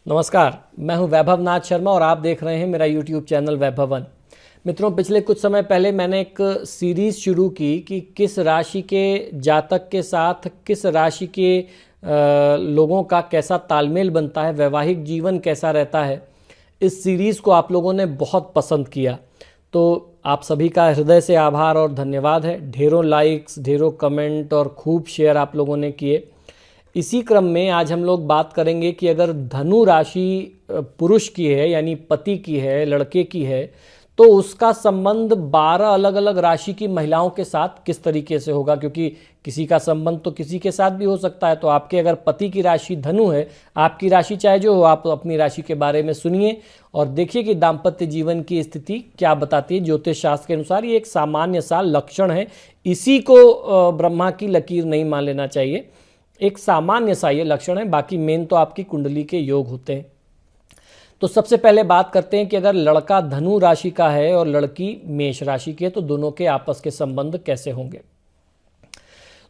नमस्कार, मैं हूं वैभव नाथ शर्मा और आप देख रहे हैं मेरा YouTube चैनल वैभवन। मित्रों, पिछले कुछ समय पहले मैंने एक सीरीज़ शुरू की कि किस राशि के जातक के साथ किस राशि के लोगों का कैसा तालमेल बनता है, वैवाहिक जीवन कैसा रहता है। इस सीरीज़ को आप लोगों ने बहुत पसंद किया, तो आप सभी का हृदय से आभार और धन्यवाद है। ढेरों लाइक्स, ढेरों कमेंट और खूब शेयर आप लोगों ने किए। इसी क्रम में आज हम लोग बात करेंगे कि अगर धनु राशि पुरुष की है, यानी पति की है, लड़के की है, तो उसका संबंध 12 अलग अलग राशि की महिलाओं के साथ किस तरीके से होगा, क्योंकि किसी का संबंध तो किसी के साथ भी हो सकता है। तो आपके अगर पति की राशि धनु है, आपकी राशि चाहे जो हो, आप अपनी राशि के बारे में सुनिए और देखिए कि दाम्पत्य जीवन की स्थिति क्या बताती है। ज्योतिष शास्त्र के अनुसार ये एक सामान्य सा लक्षण है, इसी को ब्रह्मा की लकीर नहीं मान लेना चाहिए। एक सामान्य सा ये लक्षण है, बाकी मेन तो आपकी कुंडली के योग होते हैं। तो सबसे पहले बात करते हैं कि अगर लड़का धनु राशि का है और लड़की मेष राशि की है तो दोनों के आपस के संबंध कैसे होंगे।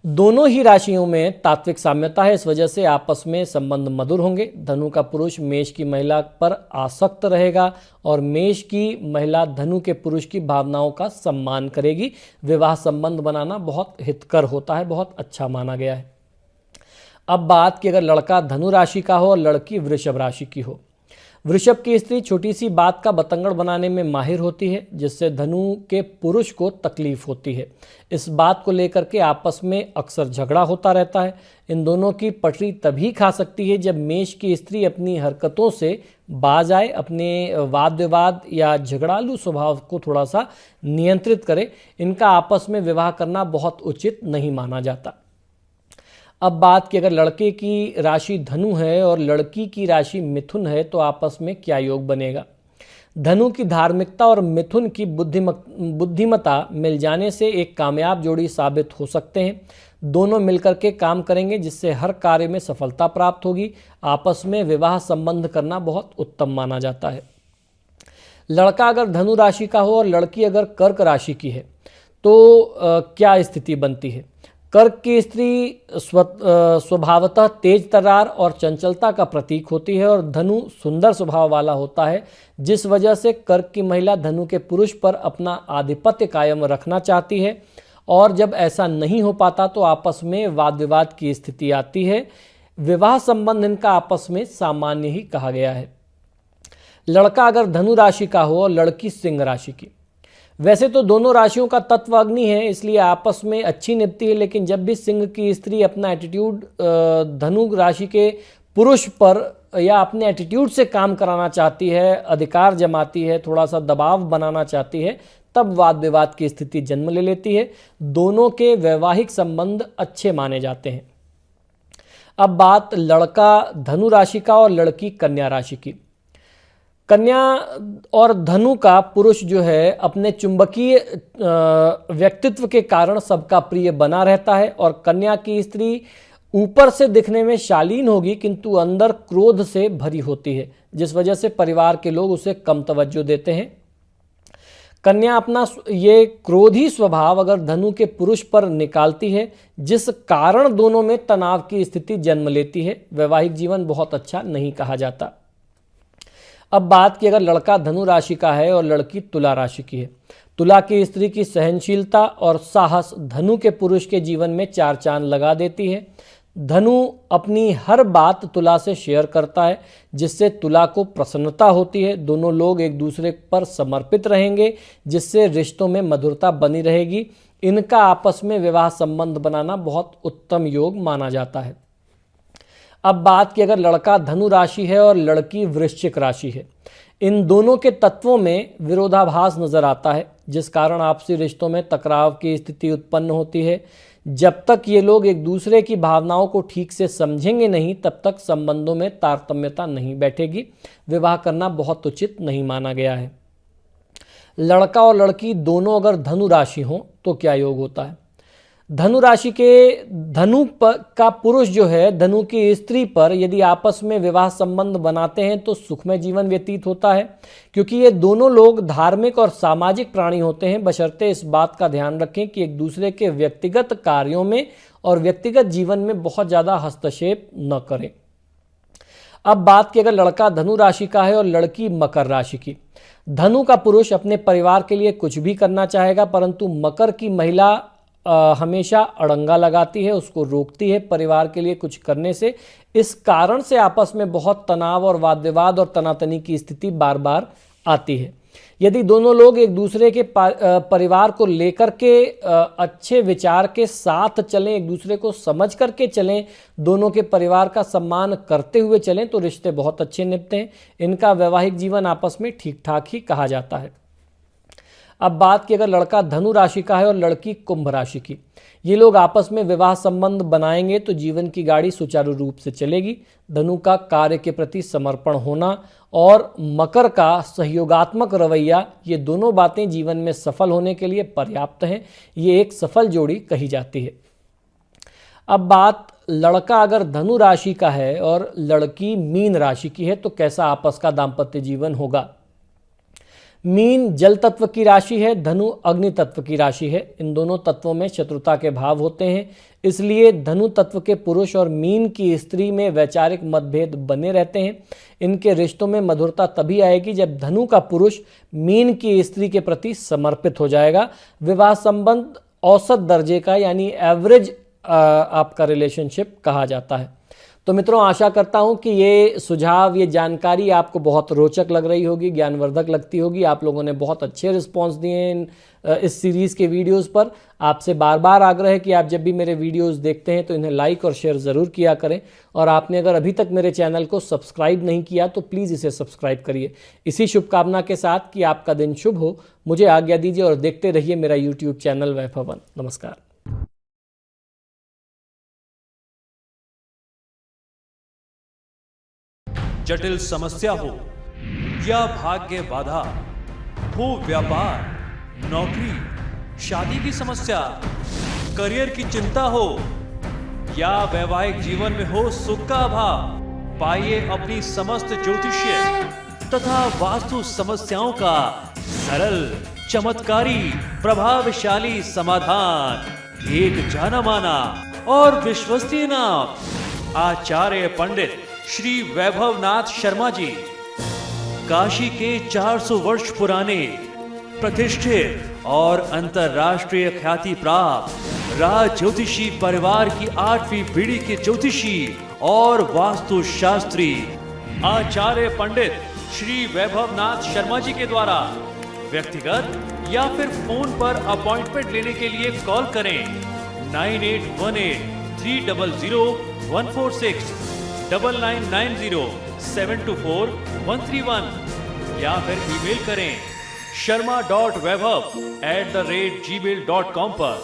दोनों ही राशियों में तात्विक साम्यता है, इस वजह से आपस में संबंध मधुर होंगे। धनु का पुरुष मेष की महिला पर आसक्त रहेगा और मेष की महिला धनु के पुरुष की भावनाओं का सम्मान करेगी। विवाह संबंध बनाना बहुत हितकर होता है, बहुत अच्छा माना गया है। अब बात कि अगर लड़का धनु राशि का हो और लड़की वृषभ राशि की हो। वृषभ की स्त्री छोटी सी बात का बतंगड़ बनाने में माहिर होती है, जिससे धनु के पुरुष को तकलीफ होती है। इस बात को लेकर के आपस में अक्सर झगड़ा होता रहता है। इन दोनों की पटरी तभी खा सकती है जब मेष की स्त्री अपनी हरकतों से बाज आए, अपने वाद विवाद या झगड़ालू स्वभाव को थोड़ा सा नियंत्रित करे। इनका आपस में विवाह करना बहुत उचित नहीं माना जाता। अब बात कि अगर लड़के की राशि धनु है और लड़की की राशि मिथुन है तो आपस में क्या योग बनेगा। धनु की धार्मिकता और मिथुन की बुद्धिमत्ता मिल जाने से एक कामयाब जोड़ी साबित हो सकते हैं। दोनों मिलकर के काम करेंगे, जिससे हर कार्य में सफलता प्राप्त होगी। आपस में विवाह संबंध करना बहुत उत्तम माना जाता है। लड़का अगर धनु राशि का हो और लड़की अगर कर्क राशि की है तो क्या स्थिति बनती है। कर्क की स्त्री स्वभावतः तेज तर्रार और चंचलता का प्रतीक होती है और धनु सुंदर स्वभाव वाला होता है, जिस वजह से कर्क की महिला धनु के पुरुष पर अपना आधिपत्य कायम रखना चाहती है और जब ऐसा नहीं हो पाता तो आपस में वाद विवाद की स्थिति आती है। विवाह संबंध इनका आपस में सामान्य ही कहा गया है। लड़का अगर धनु राशि का हो और लड़की सिंह राशि की। वैसे तो दोनों राशियों का तत्व अग्नि है, इसलिए आपस में अच्छी निपती है, लेकिन जब भी सिंह की स्त्री अपना एटीट्यूड धनु राशि के पुरुष पर या अपने एटीट्यूड से काम कराना चाहती है, अधिकार जमाती है, थोड़ा सा दबाव बनाना चाहती है, तब वाद विवाद की स्थिति जन्म ले लेती है। दोनों के वैवाहिक संबंध अच्छे माने जाते हैं। अब बात लड़का धनु राशि का और लड़की कन्या राशि की। कन्या और धनु का पुरुष जो है अपने चुंबकीय व्यक्तित्व के कारण सबका प्रिय बना रहता है और कन्या की स्त्री ऊपर से दिखने में शालीन होगी किंतु अंदर क्रोध से भरी होती है, जिस वजह से परिवार के लोग उसे कम तवज्जो देते हैं। कन्या अपना ये क्रोधी स्वभाव अगर धनु के पुरुष पर निकालती है, जिस कारण दोनों में तनाव की स्थिति जन्म लेती है। वैवाहिक जीवन बहुत अच्छा नहीं कहा जाता। अब बात की अगर लड़का धनु राशि का है और लड़की तुला राशि की है। तुला की स्त्री की सहनशीलता और साहस धनु के पुरुष के जीवन में चार चांद लगा देती है। धनु अपनी हर बात तुला से शेयर करता है, जिससे तुला को प्रसन्नता होती है। दोनों लोग एक दूसरे पर समर्पित रहेंगे, जिससे रिश्तों में मधुरता बनी रहेगी। इनका आपस में विवाह संबंध बनाना बहुत उत्तम योग माना जाता है। अब बात की अगर लड़का धनु राशि है और लड़की वृश्चिक राशि है। इन दोनों के तत्वों में विरोधाभास नजर आता है, जिस कारण आपसी रिश्तों में टकराव की स्थिति उत्पन्न होती है। जब तक ये लोग एक दूसरे की भावनाओं को ठीक से समझेंगे नहीं, तब तक संबंधों में तारतम्यता नहीं बैठेगी। विवाह करना बहुत उचित नहीं माना गया है। लड़का और लड़की दोनों अगर धनु राशि हो तो क्या योग होता है। धनु राशि के धनु का पुरुष जो है धनु की स्त्री पर यदि आपस में विवाह संबंध बनाते हैं तो सुखमय जीवन व्यतीत होता है, क्योंकि ये दोनों लोग धार्मिक और सामाजिक प्राणी होते हैं, बशर्ते इस बात का ध्यान रखें कि एक दूसरे के व्यक्तिगत कार्यों में और व्यक्तिगत जीवन में बहुत ज़्यादा हस्तक्षेप न करें। अब बात की अगर लड़का धनु राशि का है और लड़की मकर राशि की। धनु का पुरुष अपने परिवार के लिए कुछ भी करना चाहेगा, परंतु मकर की महिला हमेशा अड़ंगा लगाती है, उसको रोकती है परिवार के लिए कुछ करने से। इस कारण से आपस में बहुत तनाव और वाद विवाद और तनातनी की स्थिति बार बार आती है। यदि दोनों लोग एक दूसरे के परिवार को लेकर के अच्छे विचार के साथ चलें, एक दूसरे को समझ करके चलें, दोनों के परिवार का सम्मान करते हुए चलें, तो रिश्ते बहुत अच्छे निपटते हैं। इनका वैवाहिक जीवन आपस में ठीक ठाक ही कहा जाता है। अब बात की अगर लड़का धनु राशि का है और लड़की कुंभ राशि की। ये लोग आपस में विवाह संबंध बनाएंगे तो जीवन की गाड़ी सुचारू रूप से चलेगी। धनु का कार्य के प्रति समर्पण होना और मकर का सहयोगात्मक रवैया, ये दोनों बातें जीवन में सफल होने के लिए पर्याप्त हैं। ये एक सफल जोड़ी कही जाती है। अब बात लड़का अगर धनु राशि का है और लड़की मीन राशि की है तो कैसा आपस का दाम्पत्य जीवन होगा। मीन जल तत्व की राशि है, धनु अग्नि तत्व की राशि है। इन दोनों तत्वों में शत्रुता के भाव होते हैं, इसलिए धनु तत्व के पुरुष और मीन की स्त्री में वैचारिक मतभेद बने रहते हैं। इनके रिश्तों में मधुरता तभी आएगी जब धनु का पुरुष मीन की स्त्री के प्रति समर्पित हो जाएगा। विवाह संबंध औसत दर्जे का यानी एवरेज आपका रिलेशनशिप कहा जाता है। तो मित्रों, आशा करता हूं कि ये सुझाव, ये जानकारी आपको बहुत रोचक लग रही होगी, ज्ञानवर्धक लगती होगी। आप लोगों ने बहुत अच्छे रिस्पांस दिए हैं इस सीरीज़ के वीडियोस पर। आपसे बार बार आग्रह है कि आप जब भी मेरे वीडियोस देखते हैं तो इन्हें लाइक और शेयर ज़रूर किया करें। और आपने अगर अभी तक मेरे चैनल को सब्सक्राइब नहीं किया तो प्लीज़ इसे सब्सक्राइब करिए। इसी शुभकामना के साथ कि आपका दिन शुभ हो, मुझे आज्ञा दीजिए और देखते रहिए मेरा यूट्यूब चैनल वैभवन। नमस्कार। जटिल समस्या हो या भाग्य बाधा हो, व्यापार, नौकरी, शादी की समस्या, करियर की चिंता हो या वैवाहिक जीवन में हो सुख का अभाव, पाइए अपनी समस्त ज्योतिषीय तथा वास्तु समस्याओं का सरल, चमत्कारी, प्रभावशाली समाधान। एक जाना माना और विश्वसनीय नाम, आचार्य पंडित श्री वैभवनाथ शर्मा जी, काशी के 400 वर्ष पुराने प्रतिष्ठित और अंतरराष्ट्रीय ख्याति प्राप्त राज ज्योतिषी परिवार की 8वीं पीढ़ी के ज्योतिषी और वास्तु शास्त्री आचार्य पंडित श्री वैभवनाथ शर्मा जी के द्वारा व्यक्तिगत या फिर फोन पर अपॉइंटमेंट लेने के लिए कॉल करें 9818 300 146 9990 724 131 या फिर ईमेल करें sharma.vaibhav@gmail.com पर।